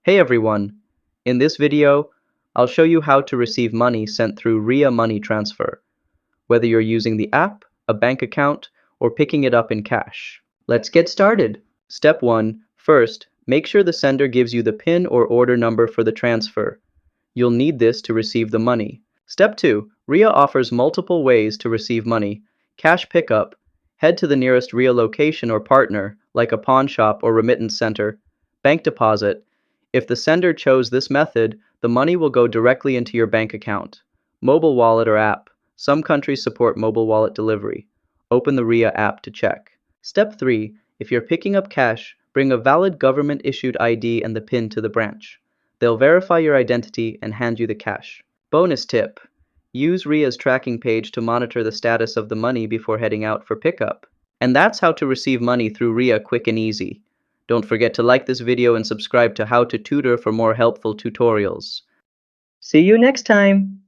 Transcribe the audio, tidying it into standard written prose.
Hey everyone! In this video, I'll show you how to receive money sent through RIA Money Transfer, whether you're using the app, a bank account, or picking it up in cash. Let's get started! Step 1. First, make sure the sender gives you the PIN or order number for the transfer. You'll need this to receive the money. Step 2. RIA offers multiple ways to receive money. Cash pickup. Head to the nearest RIA location or partner, like a pawn shop or remittance center. Bank deposit. If the sender chose this method, the money will go directly into your bank account. Mobile wallet or app. Some countries support mobile wallet delivery. Open the RIA app to check. Step 3. If you're picking up cash, bring a valid government-issued ID and the PIN to the branch. They'll verify your identity and hand you the cash. Bonus tip. Use RIA's tracking page to monitor the status of the money before heading out for pickup. And that's how to receive money through RIA quick and easy. Don't forget to like this video and subscribe to How to Tutor for more helpful tutorials. See you next time!